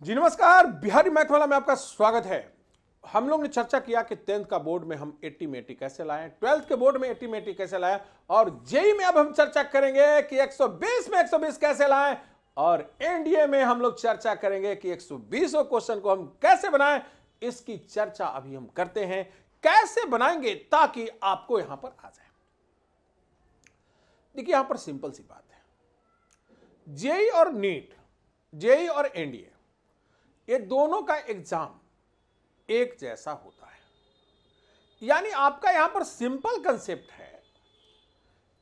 जी नमस्कार, बिहारी मैथ वाला में आपका स्वागत है। हम लोग ने चर्चा किया कि 10th का बोर्ड में हम 80 में 80 कैसे लाएं, 12th के बोर्ड में 80 में 80 कैसे लाएं, और जेई में अब हम चर्चा करेंगे कि 120 में 120 कैसे लाएं, और एनडीए में हम लोग चर्चा करेंगे कि 120 क्वेश्चन को हम कैसे बनाएं। इसकी चर्चा अभी हम करते हैं, कैसे बनाएंगे ताकि आपको यहां पर आ जाए। देखिए यहां पर सिंपल सी बात है, जेई और नीट, जेई और एनडीए, ये दोनों का एग्जाम एक जैसा होता है। यानी आपका यहां पर सिंपल कंसेप्ट है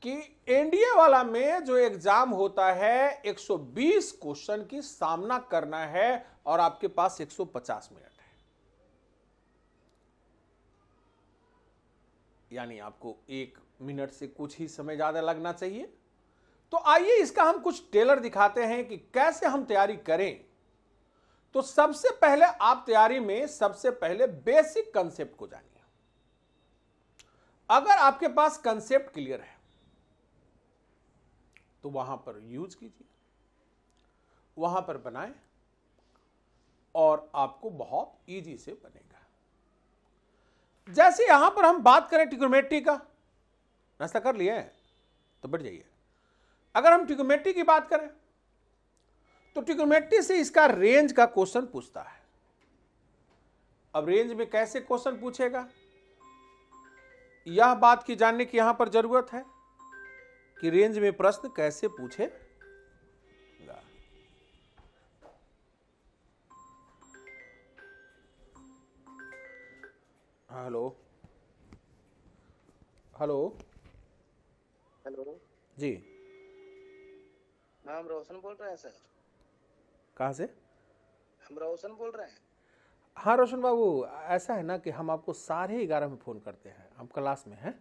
कि एनडीए वाला में जो एग्जाम होता है 120 क्वेश्चन की सामना करना है और आपके पास 150 मिनट है। यानी आपको 1 मिनट से कुछ ही समय ज्यादा लगना चाहिए। तो आइए इसका हम कुछ टेलर दिखाते हैं कि कैसे हम तैयारी करें। तो सबसे पहले आप तैयारी में सबसे पहले बेसिक कंसेप्ट को जानिए। अगर आपके पास कंसेप्ट क्लियर है तो वहां पर यूज कीजिए, वहां पर बनाएं और आपको बहुत इजी से बनेगा। जैसे यहां पर हम बात करें ट्रिग्नोमेट्री का, नाश्ता कर लिए तो बैठ जाइए। अगर हम ट्रिग्नोमेट्री की बात करें तो ट्रिग्नोमेट्री से इसका रेंज का क्वेश्चन पूछता है। अब रेंज में कैसे क्वेश्चन पूछेगा, यह बात की जानने की यहां पर जरूरत है कि रेंज में प्रश्न कैसे पूछेगा। Hello hello hello. जी, हम रोशन बोल रहे हैं सर। कहाँ से? हम रोशन बोल रहे हैं। हाँ रोशन बाबू, ऐसा है ना कि हम आपको 11:30 में फोन करते हैं, हम क्लास में हैं।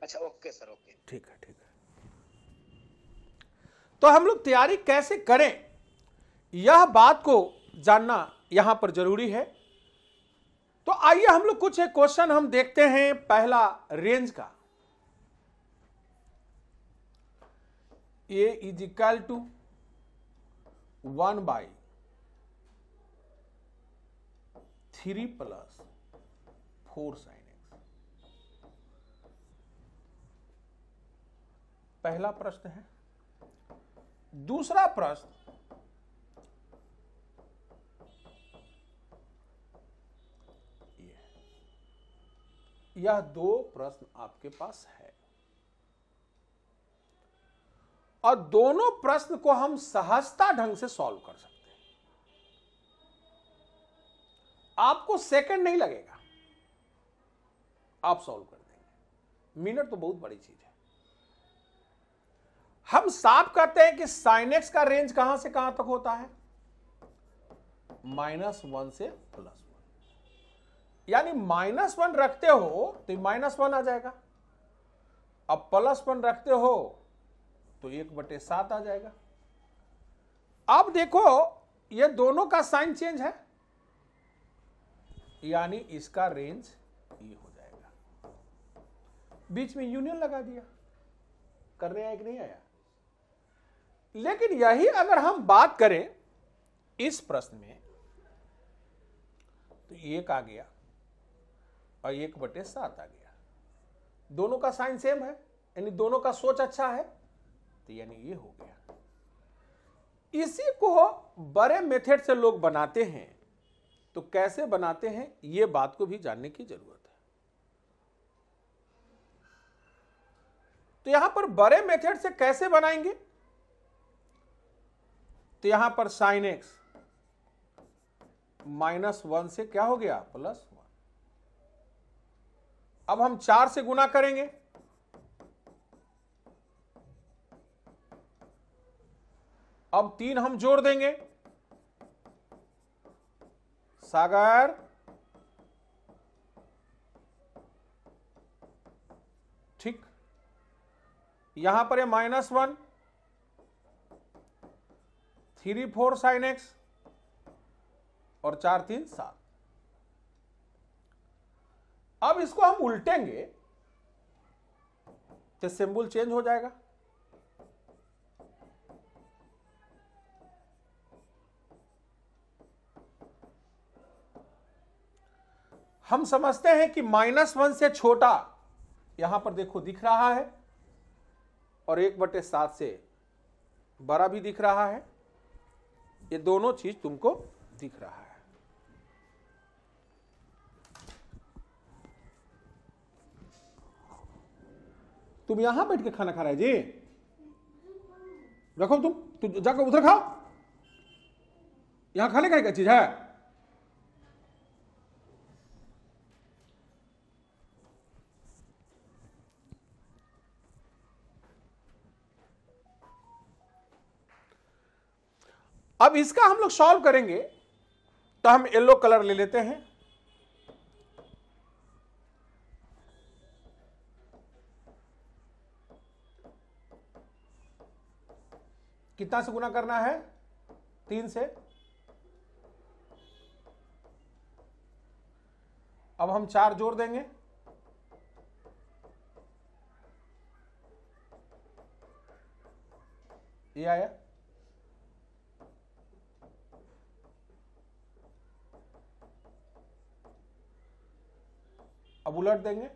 अच्छा ओके सर, ओके। ठीक है ठीक है। तो हम लोग तैयारी कैसे करें, यह बात को जानना यहां पर जरूरी है। तो आइए हम लोग कुछ एक क्वेश्चन हम देखते हैं। पहला रेंज का, ए is equal to 1/3 + 4 sin x। पहला प्रश्न है। दूसरा प्रश्न, यह दो प्रश्न आपके पास है और दोनों प्रश्न को हम सहजता ढंग से सॉल्व कर सकते हैं। आपको सेकंड नहीं लगेगा, आप सॉल्व कर देंगे। मिनट तो बहुत बड़ी चीज है। हम साफ कहते हैं कि sin x का रेंज कहां से कहां तक होता है, -1 से +1। यानी -1 रखते हो तो -1 आ जाएगा, अब +1 रखते हो तो 1/7 आ जाएगा। अब देखो ये दोनों का साइन चेंज है, यानी इसका रेंज ये हो जाएगा। बीच में यूनियन लगा दिया, कर रहे हैं कि नहीं आया। लेकिन यही अगर हम बात करें इस प्रश्न में तो 1 आ गया और 1/7 आ गया। दोनों का साइन सेम है, यानी दोनों का सोच अच्छा है, तो यानी ये हो गया। इसी को बड़े मेथड से लोग बनाते हैं, तो कैसे बनाते हैं ये बात को भी जानने की जरूरत है। तो यहां पर बड़े मेथड से कैसे बनाएंगे, तो यहां पर sin x -1 से क्या हो गया, +1। अब हम 4 से गुना करेंगे, अब 3 हम जोड़ देंगे। सागर, ठीक। यहां पर ये -1, 3 4 sin x और 4 3 7। अब इसको हम उल्टेंगे तो सिंबल चेंज हो जाएगा। हम समझते हैं कि -1 से छोटा यहां पर देखो दिख रहा है और 1/7 से बड़ा भी दिख रहा है। ये दोनों चीज तुमको दिख रहा है। तुम यहां बैठ के खाना खा रहे जी, रखो तुम जाकर उधर खाओ। यहां खाने का क्या चीज है? अब इसका हम लोग सॉल्व करेंगे तो हम येलो कलर ले लेते हैं। कितना से गुना करना है? 3 से। अब हम 4 जोड़ देंगे। ये आया। अब उलट देंगे।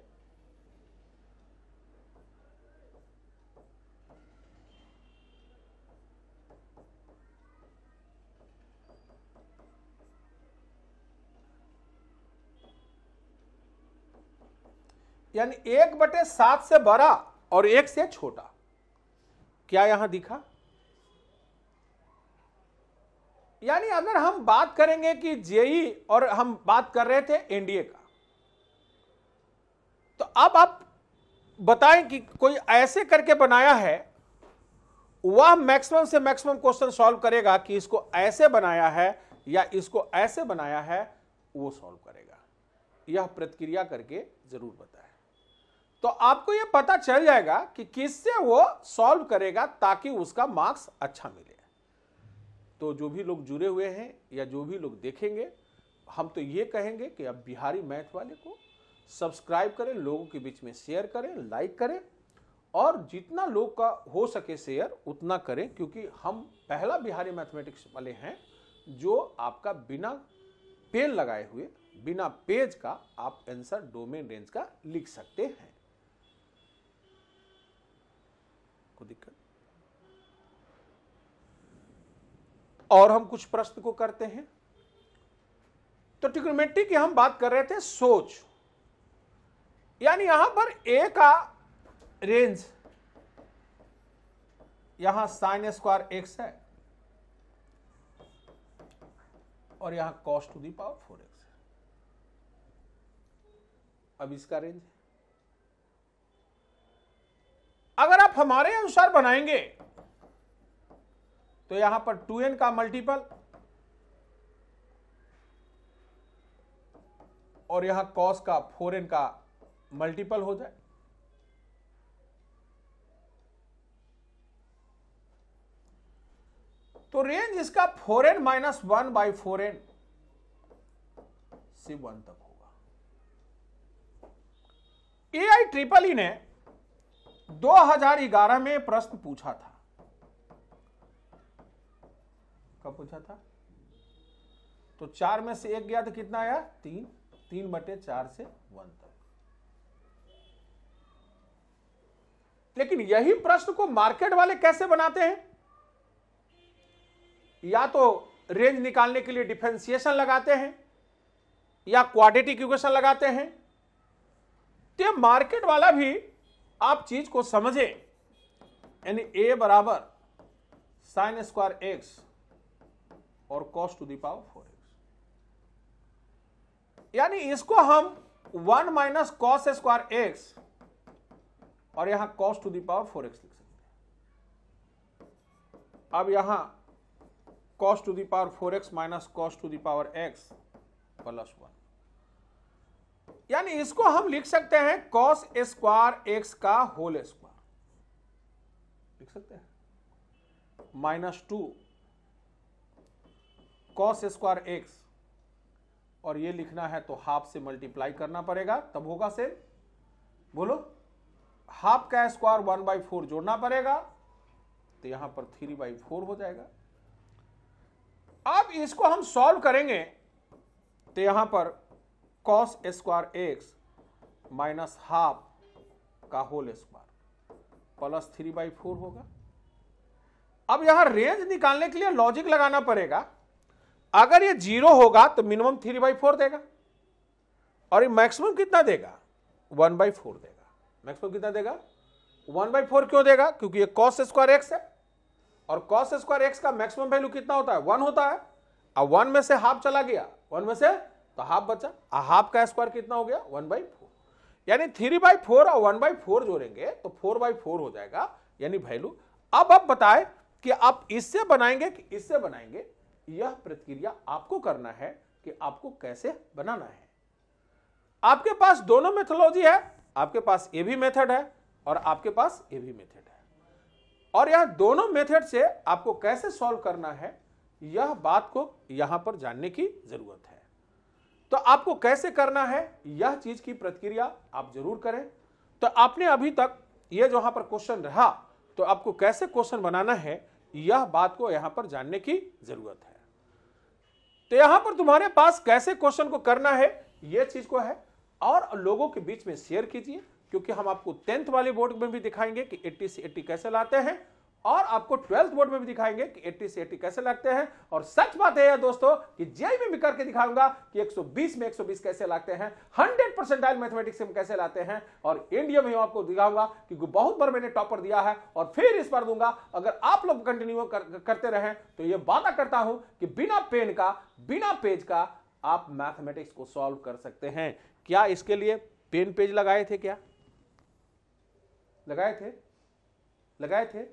यानी 1/7 से बड़ा और 1 से छोटा। क्या यहां दिखा? यानी अगर हम बात करेंगे कि जेई और हम बात कर रहे थे एनडीए का, तो अब आप बताएं कि कोई ऐसे करके बनाया है, वह मैक्सिमम से मैक्सिमम क्वेश्चन सॉल्व करेगा कि इसको ऐसे बनाया है या इसको ऐसे बनाया है, वो सॉल्व करेगा। यह प्रतिक्रिया करके जरूर बताएं, तो आपको यह पता चल जाएगा कि किससे वो सॉल्व करेगा ताकि उसका मार्क्स अच्छा मिले। तो जो भी लोग जुड़े हुए हैं या जो भी लोग देखेंगे, हम तो ये कहेंगे कि अब बिहारी मैथ वाले को सब्सक्राइब करें, लोगों के बीच में शेयर करें, लाइक करें, और जितना लोग का हो सके शेयर उतना करें, क्योंकि हम पहला बिहारी मैथमेटिक्स वाले हैं जो आपका बिना पेन लगाए हुए, बिना पेज का आप आंसर डोमेन रेंज का लिख सकते हैं। कोई दिक्कत? और हम कुछ प्रश्न को करते हैं। तो ट्रिग्नोमेट्री की हम बात कर रहे थे सोच, यानी यहां पर ए का रेंज यहां sin स्क्वायर x है और यहां cos to the power 4x है। अब इसका रेंज है। अगर आप हमारे अनुसार बनाएंगे तो यहां पर 2n का मल्टीपल और यहां cos का 4n का मल्टीपल हो जाए, तो रेंज इसका 4n माइनस 1/4n से 1 तक होगा। AIEEE ने 2011 में प्रश्न पूछा था। कब पूछा था? तो 4 में से 1 गया तो कितना आया? 3। 3/4 से 1 तक। लेकिन यही प्रश्न को मार्केट वाले कैसे बनाते हैं? या तो रेंज निकालने के लिए डिफरेंशिएशन लगाते हैं या क्वाड्रेटिक इक्वेशन लगाते हैं। तो मार्केट वाला भी आप चीज को समझे, यानी a बराबर sin स्क्वायर x और cos to the power 4x, यानी इसको हम 1 माइनस कॉस स्क्वायर x और यहां cos to the power 4x लिख सकते हैं। अब यहां cos to the power 4x minus cos to the power x plus 1, यानी इसको हम लिख सकते हैं cos स्क्वायर x का होल स्क्वायर लिख सकते हैं, -2 cos स्क्वायर x, और ये लिखना है तो हाफ से मल्टीप्लाई करना पड़ेगा, तब होगा से, बोलो, हाफ का स्क्वायर 1/4 जोड़ना पड़ेगा, तो यहां पर 3/4 हो जाएगा। अब इसको हम सॉल्व करेंगे तो यहां पर cos square x minus half का होल स्क्वायर प्लस 3/4 होगा। अब यहां रेंज निकालने के लिए लॉजिक लगाना पड़ेगा। अगर ये 0 होगा तो मिनिमम 3/4 देगा और ये मैक्सिमम कितना देगा 1/4 देगा। मैक्सिमम कितना देगा 1/4 क्यों देगा? क्योंकि ये कॉस स्क्वायर एक्स है और कॉस स्क्वायर एक्स का मैक्सिमम वैल्यू कितना होता है 1 होता है। अब 1 में से हाफ चला गया, 1 में से तो हाफ बचा, हाफ का स्क्वायर कितना हो गया 1/4, यानी 3/4 और 1/4 जोड़ेंगे तो 4/4 हो जाएगा यानी वैल्यू। अब आप बताएं कि आप इससे बनाएंगे कि इससे बनाएंगे, यह प्रक्रिया आपको करना है कि आपको कैसे बनाना है। आपके पास दोनों मेथोलॉजी है, आपके पास ये भी मेथड है और आपके पास ये भी मेथड है, और यह दोनों मेथड से आपको कैसे सॉल्व करना है यह बात को यहां पर जानने की जरूरत है। तो आपको कैसे करना है यह चीज की प्रक्रिया आप जरूर करें। तो आपने अभी तक यह जो यहां पर क्वेश्चन रहा तो आपको कैसे क्वेश्चन बनाना है यह बात को यहां पर जानने की जरूरत है। तो यहां पर तुम्हारे पास कैसे क्वेश्चन को करना है यह चीज को है, और लोगों के बीच में शेयर कीजिए, क्योंकि हम आपको 10th वाले बोर्ड में भी दिखाएंगे कि 80 से 80 कैसे लाते हैं, और आपको 12th बोर्ड में भी दिखाएंगे कि 80 से 80 कैसे लगते हैं। और सच बात है दोस्तों कि जेईई में भी करके दिखाऊंगा कि 120 में 120 कैसे लगते हैं, 100 परसेंटाइल मैथमेटिक्स में कैसे लाते हैं, और इंडिया में आपको दिखाऊंगा क्योंकि बहुत बार मैंने टॉपर दिया है और फिर इस बार दूंगा। अगर आप लोग कंटिन्यू करते रहें तो यह वादा करता हूं कि बिना पेन का बिना पेज का आप मैथमेटिक्स को सॉल्व कर सकते हैं। क्या इसके लिए पेन पेज लगाए थे? क्या लगाए थे? लगाए थे।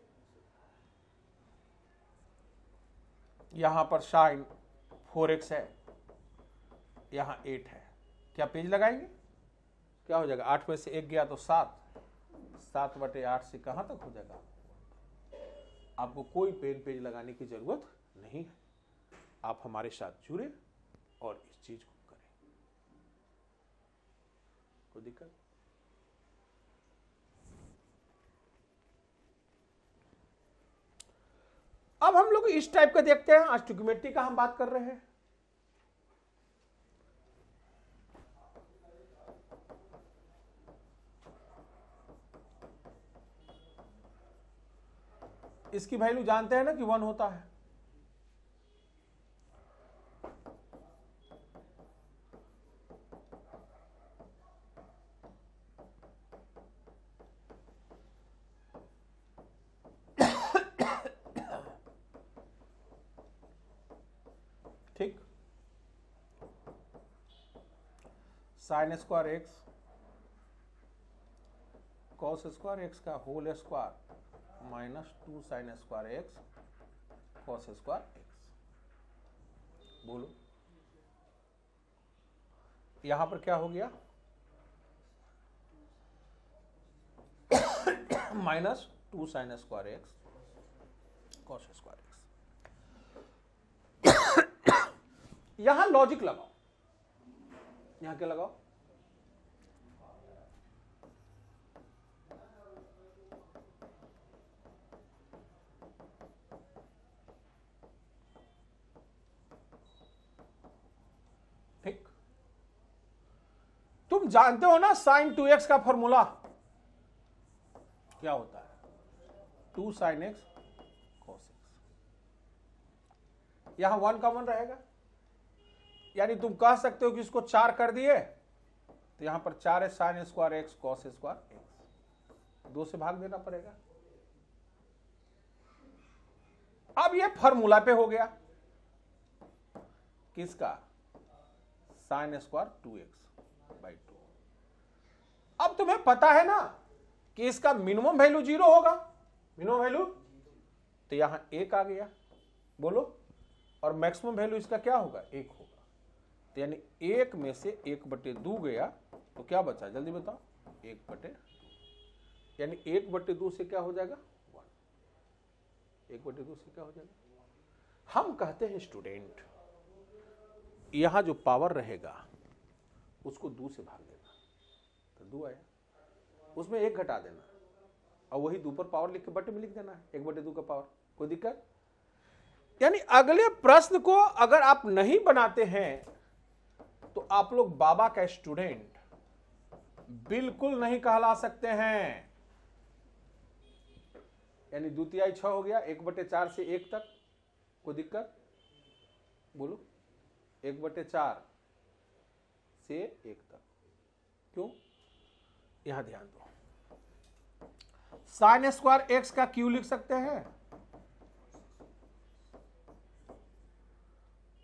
यहां पर साइन 4x है, यहां 8 है, क्या पेज लगाएंगे? क्या हो जाएगा 8 में से 1 गया तो 7, 7/8 से कहां तक हो जाएगा? आपको कोई पेन पेज लगाने की जरूरत नहीं है। आप हमारे साथ जुड़े और इस चीज को करें, कोई दिक्कत? अब हम लोग इस टाइप का देखते हैं। आज ट्रिग्नोमेट्री का हम बात कर रहे हैं। इसकी वैल्यू जानते हैं ना कि 1 होता है। ठीक, sine square x cos square x का whole square minus 2 sine square x cos square x. बोलो यहां पर क्या हो गया minus 2 sine square x cos square x. यहां लॉजिक लगाओ, यहां क्या लगाओ? ठीक, तुम जानते हो ना साइन 2x का फॉर्मूला क्या होता है? 2 साइन एक्स कॉस एक्स। यहां 1 कॉमन रहेगा, यानी तुम कह सकते हो कि इसको 4 कर दिए तो यहां पर 4 है sign square x cos square x, 2 से भाग देना पड़ेगा। अब ये फॉर्मूला पे हो गया किसका? Sine square 2x/2। अब तुम्हें पता है ना कि इसका मिनिमम वैल्यू 0 होगा, मिनिमम वैल्यू, तो यहां 1 आ गया, बोलो, और मैक्सिमम वैल्यू इसका क्या होगा? 1 होगा। तो यानी 1 में से 1/2 गया तो क्या बचा? जल्दी बताओ, 1/2, यानी 1/2 से क्या हो जाएगा? 1। 1/2 से क्या हो जाएगा? हम कहते हैं स्टूडेंट, यहां जो पावर रहेगा उसको 2 से भाग देना, तो 2 आया, उसमें 1 घटा देना और वही 2 पर पावर लिख के बटे में लिख देना है 1/2 का पावर। कोई दिक्कत? यानी अगले प्रश्न को अगर आप नहीं बनाते हैं तो आप लोग बाबा का स्टूडेंट बिल्कुल नहीं कहला सकते हैं। यानी द्वितीय 6 हो गया, 1/4 से 1 तक, कोई दिक्कत? बोलो, 1/4 से 1 तक। क्यों? यहां ध्यान दो, साइन स्क्वायर एक्स का क्यू लिख सकते हैं,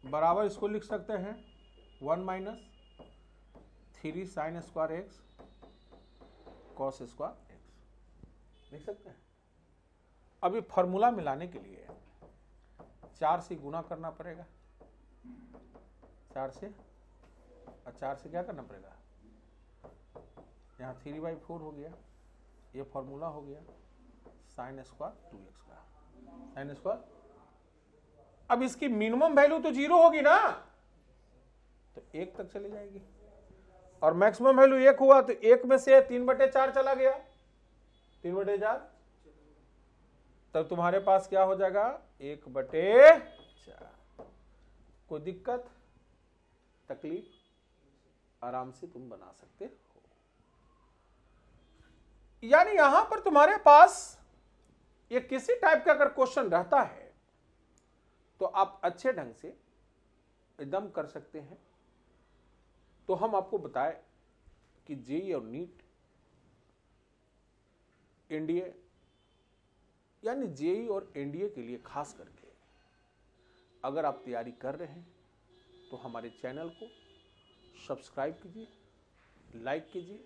बराबर इसको लिख सकते हैं 1 - 3 sign square x cos square x लिख सकते हैं। अभी फॉर्मूला मिलाने के लिए 4 से गुना करना पड़ेगा, 4 से, और 4 से क्या करना पड़ेगा, यहाँ 3/4 हो गया, ये फॉर्मूला हो गया साइन स्क्वायर 2x का, साइन स्क्वायर। अब इसकी मिनिमम वैल्यू तो 0 होगी ना, तो 1 तक चली जाएगी, और मैक्सिमम वैल्यू 1 हुआ तो 1 में से 3/4 चला गया, 3/4, तब तुम्हारे पास क्या हो जाएगा 1/4। कोई दिक्कत तकलीफ? आराम से तुम बना सकते हो। यानी यहां पर तुम्हारे पास ये किसी टाइप का अगर क्वेश्चन रहता है तो आप अच्छे ढंग से एकदम कर सकते हैं। तो हम आपको बताएं कि जेईई और नीट, एनडीए, यानी जेईई और एनडीए के लिए खास करके अगर आप तैयारी कर रहे हैं तो हमारे चैनल को सब्सक्राइब कीजिए, लाइक कीजिए,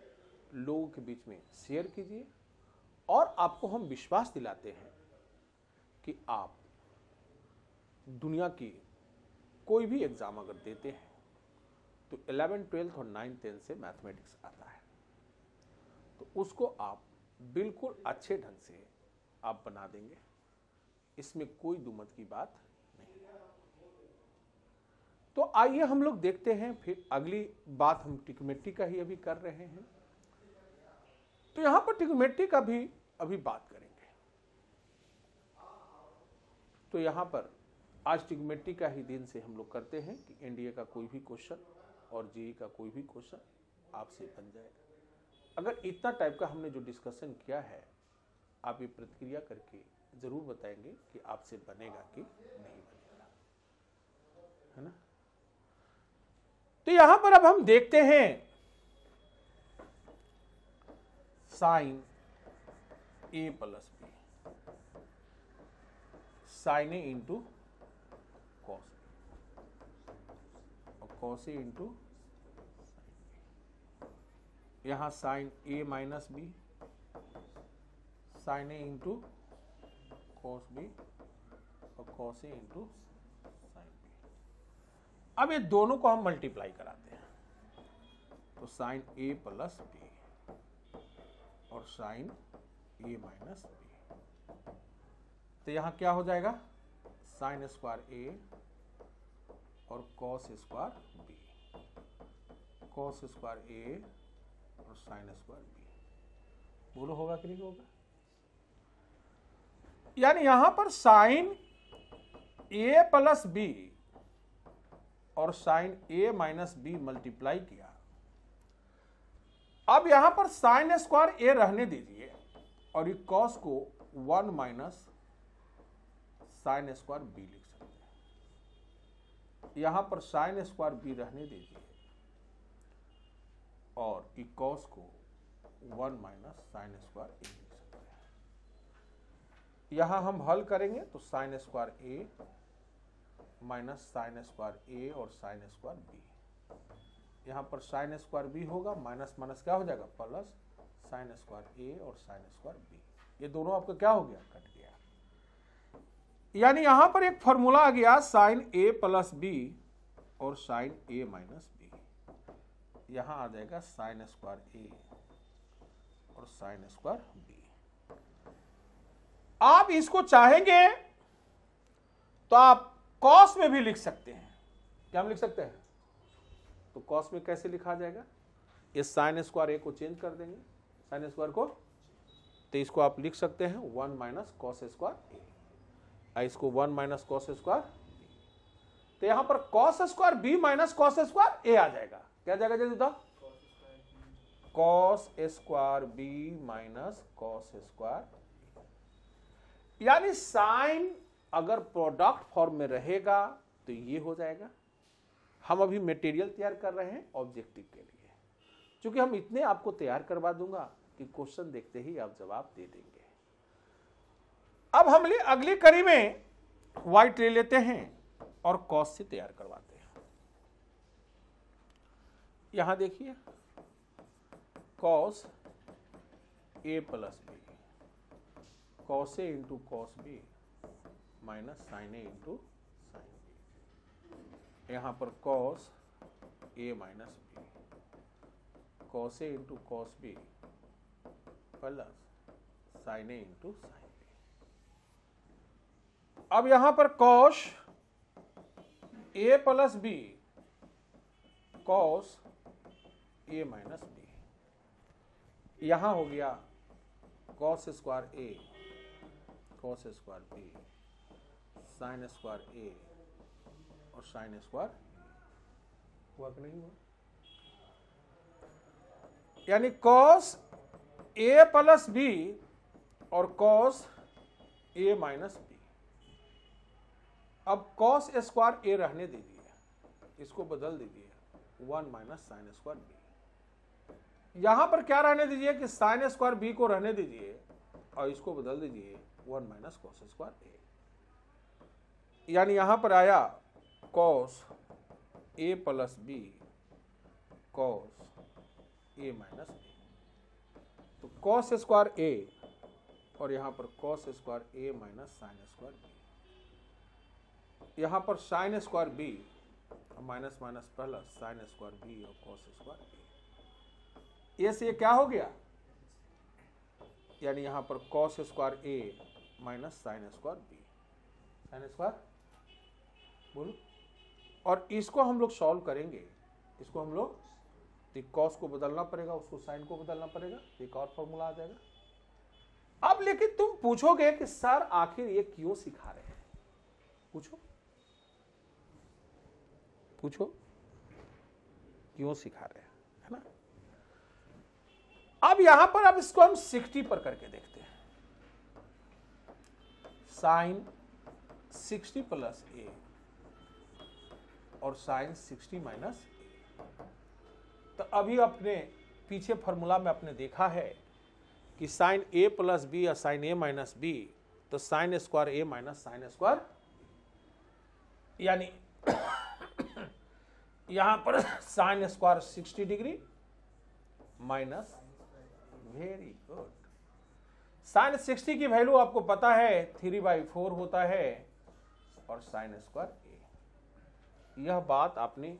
लोगों के बीच में शेयर कीजिए, और आपको हम विश्वास दिलाते हैं कि आप दुनिया की कोई भी एग्जाम अगर देते हैं तो 11, 12 और 9, 10 से मैथमेटिक्स आता है, तो उसको आप बिल्कुल अच्छे ढंग से आप बना देंगे, इसमें कोई दुमत की बात नहीं है। तो आइए हम लोग देखते हैं, फिर अगली बात हम ट्रिग्नोमेट्री का ही अभी कर रहे हैं, तो यहां पर ट्रिग्नोमेट्री का भी अभी बात करेंगे। तो यहां पर आज ट्रिग्नोमेट्री का ही दिन से हम लोग करते हैं कि एनडीए का कोई भी क्वेश्चन और जेईई का कोई भी क्वेश्चन आपसे बन जाएगा। अगर इतना टाइप का हमने जो डिस्कशन किया है, आप ये प्रतिक्रिया करके जरूर बताएंगे कि आपसे बनेगा कि नहीं बनेगा, है ना। तो यहां पर अब हम देखते हैं sine A plus B, sine A into cos, और कॉस ए इंटू साइन, यहां sine A minus B, sine A into cos B, और cos A into sine B. अब ये दोनों को हम मल्टीप्लाई कराते हैं, तो साइन ए प्लस बी और साइन ए माइनस बी, तो यहां क्या हो जाएगा साइन स्क्वायर ए और cos square B, cos square A और साइन स्क्वायर बी। बोलो होगा कि नहीं होगा? यानी यहां पर साइन ए प्लस बी और sine A minus B multiply किया। अब यहां पर साइन स्क्वायर ए रहने दीजिए और ये कॉस को 1 माइनस साइन स्क्वायर बी लिख सकते हैं। यहां पर साइन स्क्वायर बी रहने दीजिए और ये कॉस को 1 माइनस साइन स्क्वायर ए लिख सकते हैं। यहां हम हल करेंगे तो sine square A minus sine square A और साइन स्क्वायर बी, यहां पर साइन स्क्वायर बी होगा, माइनस माइनस क्या हो जाएगा प्लस साइन स्क्वायर ए और साइन स्क्वायर बी। ये दोनों आपका क्या हो गया, कट गया। यानी यहां पर एक फॉर्मूला आ गया साइन ए प्लस बी और साइन ए माइनस बी, यहां आ जाएगा साइन स्क्वायर ए और साइन स्क्वायर बी। आप इसको चाहेंगे तो आप कॉस में भी लिख सकते हैं। क्या हम लिख सकते हैं? तो कॉस में कैसे लिखा जाएगा, ये साइन स्क्वायर ए को चेंज कर देंगे, साइन स्क्वायर को, तो इसको आप लिख सकते हैं 1 माइनस कॉस स्क्वायर ए, इसको 1 माइनस कॉस स्क्वायर, तो यहां पर cos square B minus cos square A आ जाएगा। क्या जाएगा जल्दी बताओ? Cos square B minus cos square, यानी साइन अगर प्रोडक्ट फॉर्म में रहेगा तो ये हो जाएगा। हम अभी मटेरियल तैयार कर रहे हैं ऑब्जेक्टिव के लिए, क्योंकि हम इतने आपको तैयार करवा दूंगा कि क्वेश्चन देखते ही आप जवाब दे देंगे। अब हम अगली कड़ी में वाइट ले लेते हैं और कॉस से तैयार करवाते हैं। यहां देखिए cos A plus B, cos A into cos B minus sine A into sine B. यहां पर cos A minus B, cos A into cos B plus sine A into sine B. अब यहां पर cos A plus B cos A minus B, यहां हो गया cos square A cos square B sine square A और sine square हुआ कि नहीं हुआ? यानी कॉस ए प्लस बी और कॉस ए माइनस बी। अब कॉस स्क्वायर ए रहने दीजिए, इसको बदल दीजिए 1 माइनस साइन स्क्वायर बी। यहां पर क्या रहने दीजिए कि साइन स्क्वायर बी को रहने दीजिए और इसको बदल दीजिए 1 माइनस कॉस स्क्वायर ए। यानी यहां पर आया cos A plus B cos A minus B. तो कॉस स्क्वायर ए और यहां पर cos square A minus sine square B. यहां पर sine square B minus minus plus sine square B और कॉस स्क्वायर ए। ए से ये क्या हो गया? यानी यहां पर cos square A minus sine square B, sine square बोलो। और इसको हम लोग सॉल्व करेंगे, इसको हम लोग कॉस को बदलना पड़ेगा, उसको साइन को बदलना पड़ेगा, एक और फॉर्मूला आ जाएगा। अब लेकिन तुम पूछोगे कि सर आखिर ये क्यों सिखा रहे हैं? पूछो पूछो क्यों सिखा रहे हैं, है ना? अब यहां पर अब इसको हम 60 पर करके देखते हैं। साइन 60 प्लस ए और साइन 60 माइनस ए। तो अभी अपने पीछे फॉर्मूला में आपने देखा है कि साइन ए प्लस बी या साइन ए माइनस बी, तो sine square A minus sine square, यानी यहां पर sine square 60 degree minus, very good, sine 60 की वैल्यू आपको पता है 3/4 होता है और साइन स्क्वायर ए। यह बात आपने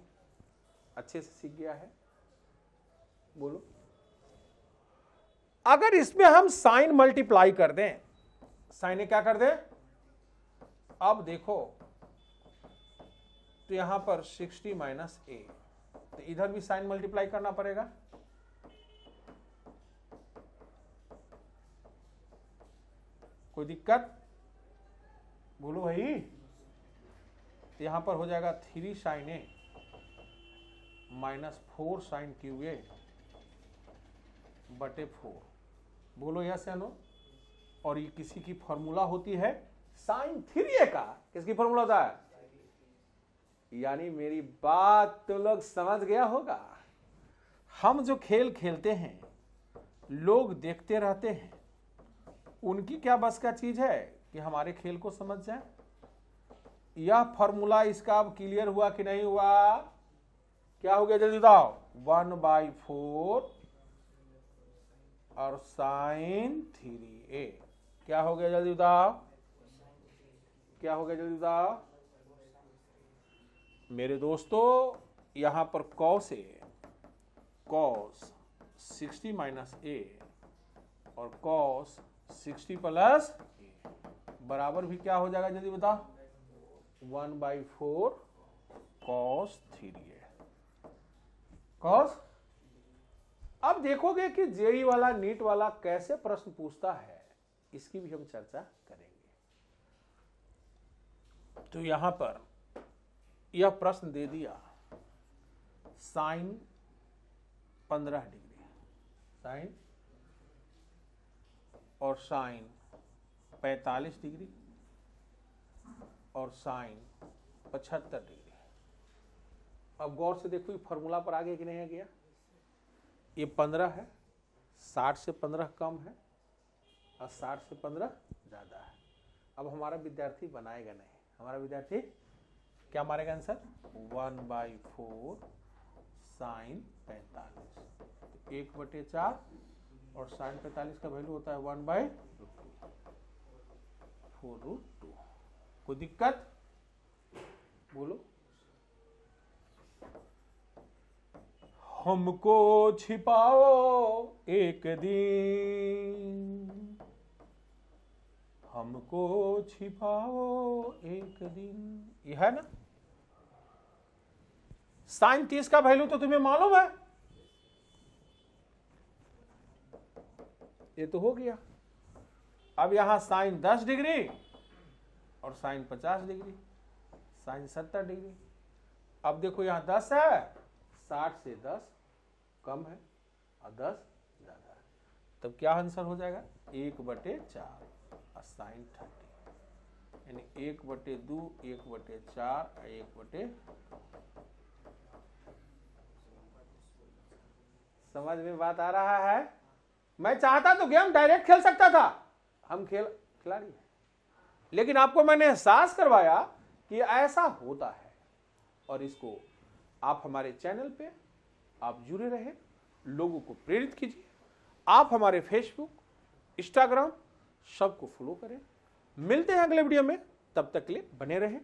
अच्छे से सीख गया है। बोलो, अगर इसमें हम साइन मल्टीप्लाई कर दें, साइन क्या कर दें? अब देखो तो यहां पर 60 माइनस ए, तो इधर भी साइन मल्टीप्लाई करना पड़ेगा। कोई दिक्कत? बोलो भाई। तो यहां पर हो जाएगा 3 sine A minus 4 sine cube A बटे 4। बोलो यस या नो? और ये किसी की फॉर्मूला होती है साइन 3a का। किसकी फॉर्मूला होता है? यानी मेरी बात तो लोग समझ गया होगा। हम जो खेल खेलते हैं, लोग देखते रहते हैं, उनकी क्या बस का चीज है कि हमारे खेल को समझ जाए। यह फॉर्मूला इसका अब क्लियर हुआ कि नहीं हुआ? क्या हो गया जल्दी बताओ? 1/4 और साइन 3a। क्या हो गया जल्दी बताओ? क्या हो गया जल्दी बताओ? मेरे दोस्तों, यहां पर कॉस ए कॉस 60 माइनस ए और कॉस 60 प्लस ए बराबर भी क्या हो जाएगा जल्दी बताओ? 1/4 कॉस 3a कॉस। अब देखोगे कि जेई वाला नीट वाला कैसे प्रश्न पूछता है, इसकी भी हम चर्चा करेंगे। तो यहां पर यह प्रश्न दे दिया साइन 15 डिग्री, साइन और साइन 45 डिग्री और साइन 75 डिग्री। अब गौर से देखो ये फॉर्मूला पर आगे कि नहीं गया। ये 15 है, 60 से 15 कम है और 60 से 15 ज्यादा है। अब हमारा विद्यार्थी बनाएगा नहीं, हमारा विद्यार्थी क्या मारेगा आंसर 1/4 साइन 45, 1/4 और साइन 45 का वैल्यू होता है 1/4√2। कोई दिक्कत बोलो। हमको छिपाओ एक दिन, हमको छिपाओ एक दिन, यह है ना। साइन 30 का वैल्यू तो तुम्हें मालूम है, ये तो हो गया। अब यहां साइन 10 डिग्री और साइन 50 डिग्री, साइन 70 डिग्री। अब देखो यहां 10 है, 60 से 10 कम है और 10 ज्यादा है, तब क्या आंसर हो जाएगा 1/4 और साइन 30, यानी 1/2, 1/4 और 1/। समझ में बात आ रहा है। मैं चाहता तो गेम डायरेक्ट खेल सकता था, हम खिलाड़ी हैं, लेकिन आपको मैंने एहसास करवाया कि ऐसा होता है। और इसको आप हमारे चैनल पे आप जुड़े रहे, लोगों को प्रेरित कीजिए। आप हमारे फेसबुक, इंस्टाग्राम सबको फॉलो करें। मिलते हैं अगले वीडियो में, तब तक के लिए बने रहें।